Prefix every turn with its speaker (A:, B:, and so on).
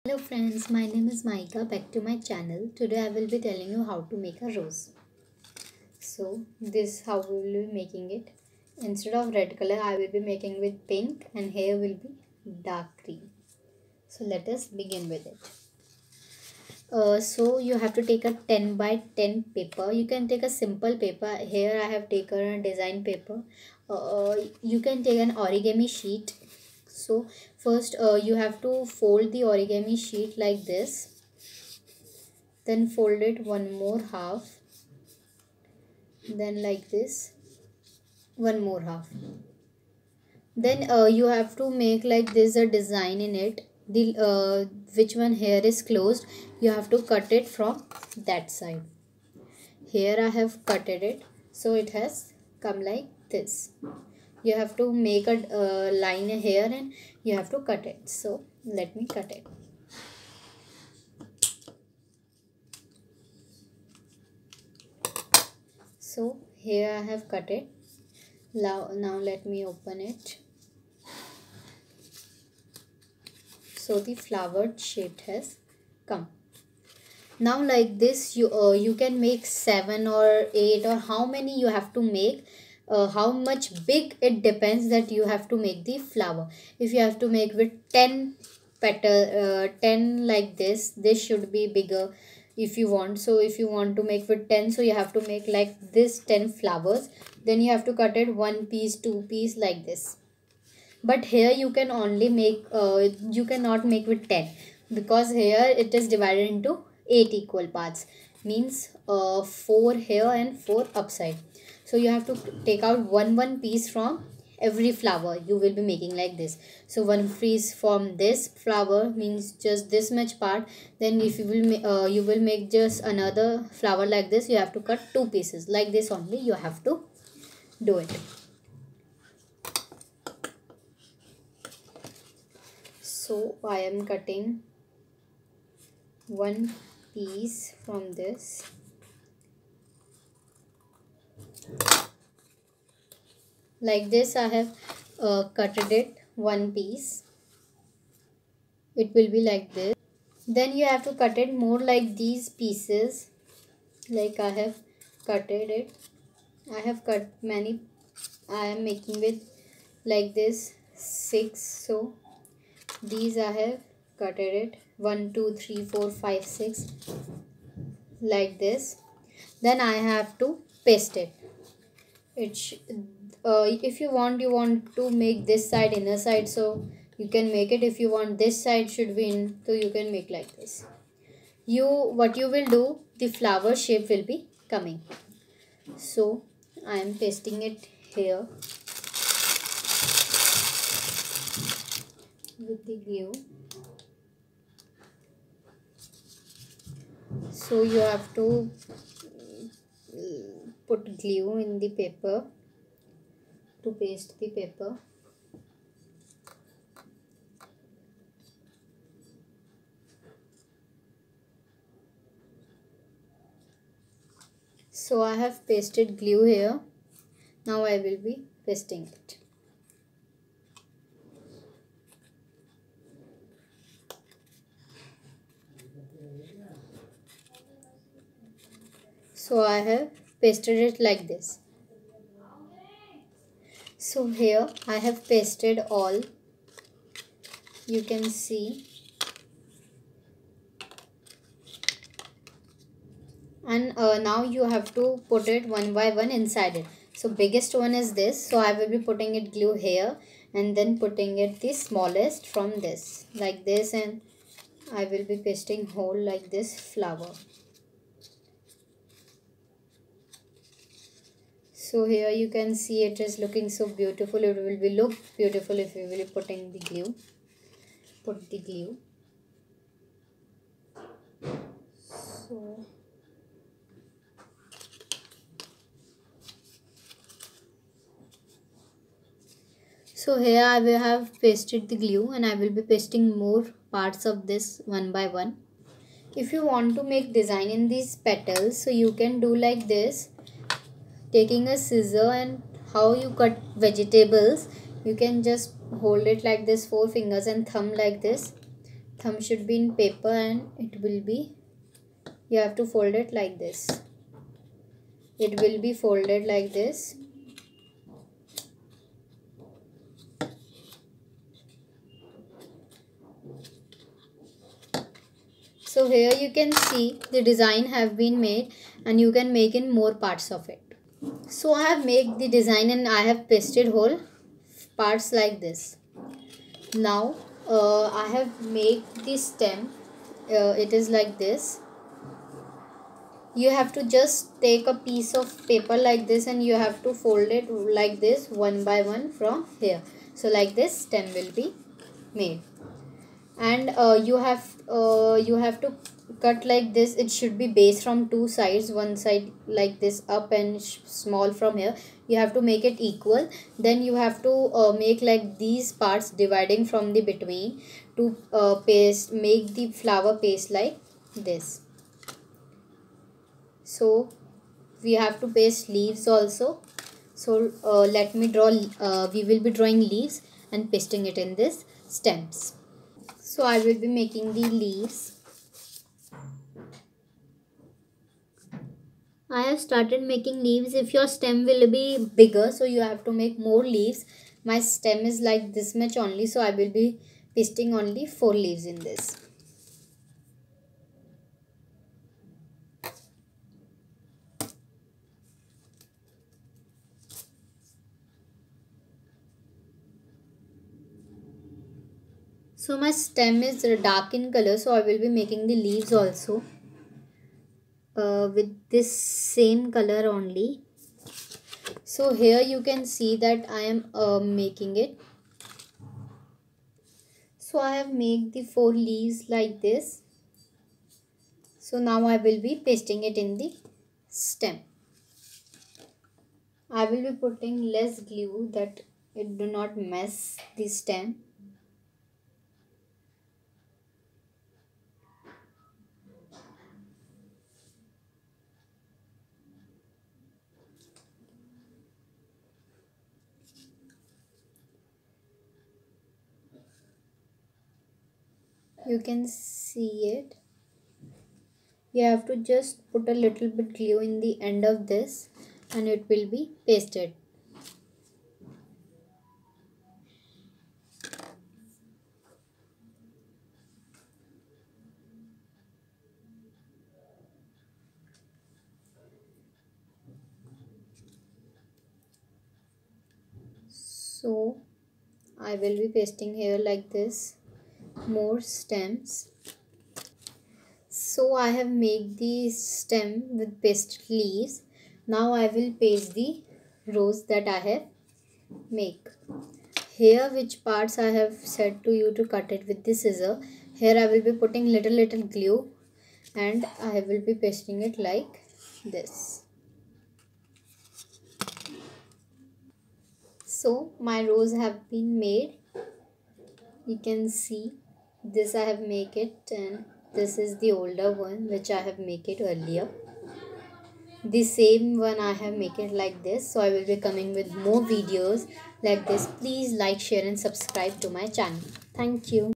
A: Hello friends, my name is Maika. Back to my channel. Today I will be telling you how to make a rose. So this how we will be making it. Instead of red color I will be making with pink and here will be dark green. So let us begin with it. So you have to take a 10 by 10 paper. You can take a simple paper. Here I have taken a design paper. You can take an origami sheet. So first you have to fold the origami sheet like this, then fold it one more half, then like this, one more half. Then you have to make like this a design in it. The which one here is closed, you have to cut it from that side. Here I have cutted it, so it has come like this. You have to make a line here and you have to cut it. So let me cut it. So here I have cut it. Now let me open it. So the flowered shape has come. Now like this you can make 7 or 8 or how many you have to make. How much big it depends that you have to make the flower. If you have to make with 10 petal 10 like this should be bigger if you want. So if you want to make with 10, so you have to make like this 10 flowers. Then you have to cut it one piece, two piece like this. But here you can only make you cannot make with 10 because here it is divided into 8 equal parts, means 4 here and 4 upside. So you have to take out one piece from every flower you will be making like this. So one piece from this flower means just this much part. Then if you will make just another flower like this, you have to cut 2 pieces like this. Only you have to do it. So I am cutting one piece from this. Like this I have cutted it one piece. It will be like this. Then you have to cut it more like these pieces. Like I have cutted it. I have cut many. I am making with like this 6. So these I have cutted it 1 2 3 4 5 6 like this. Then I have to paste it. If you want to make this side inner side, so you can make it. If you want this side should be in, so you can make like this. What you will do, the flower shape will be coming. So I am pasting it here with the glue. So you have to put glue in the paper to paste the paper. So I have pasted glue here. Now I will be pasting it. So I have pasted it like this. So here I have pasted all. You can see. And now you have to put it one by one inside it. So biggest one is this. So I will be putting it glue here and then putting it the smallest from this like this, and I will be pasting whole like this flower. So here you can see it is looking so beautiful. It will be look beautiful if you will be putting the glue. Put the glue. So here I will have pasted the glue and I will be pasting more parts of this one by one. If you want to make design in these petals, so you can do like this. Taking a scissor and how you cut vegetables, you can just hold it like this, 4 fingers and thumb like this. thumb should be in paper, and it will be, you have to fold it like this. It will be folded like this. So here you can see the design have been made, and you can make in more parts of it. So I have made the design and I have pasted whole parts like this. Now I have made the stem. It is like this. You have to just take a piece of paper like this, and you have to fold it like this one by one from here. So like this stem will be made. And you have to cut like this. It should be base from two sides, one side like this up and small from here. You have to make it equal. Then you have to make like these parts dividing from the between to make the flower paste like this. So we have to paste leaves also. So let me draw. We will be drawing leaves and pasting it in this stems. So I will be making the leaves. I have started making leaves. If your stem will be bigger, so you have to make more leaves. My stem is like this much only, so I will be pasting only 4 leaves in this. So my stem is dark in color, so I will be making the leaves also with this same color only. So here you can see that I am making it. So I have made the 4 leaves like this. So now I will be pasting it in the stem. I will be putting less glue that it do not mess the stem. You can see it. You have to just put a little bit glue in the end of this, and it will be pasted. So I will be pasting here like this more stems. So I have made the stem with pasted leaves. Now I will paste the rose that I have make. Here which parts I have said to you to cut it with the scissor. Here I will be putting little glue, and I will be pasting it like this. So my rose have been made. You can see this I have make it, and this is the older one which I have make it earlier. The same one I have make it like this. So I will be coming with more videos like this. Please like, share and subscribe to my channel. Thank you.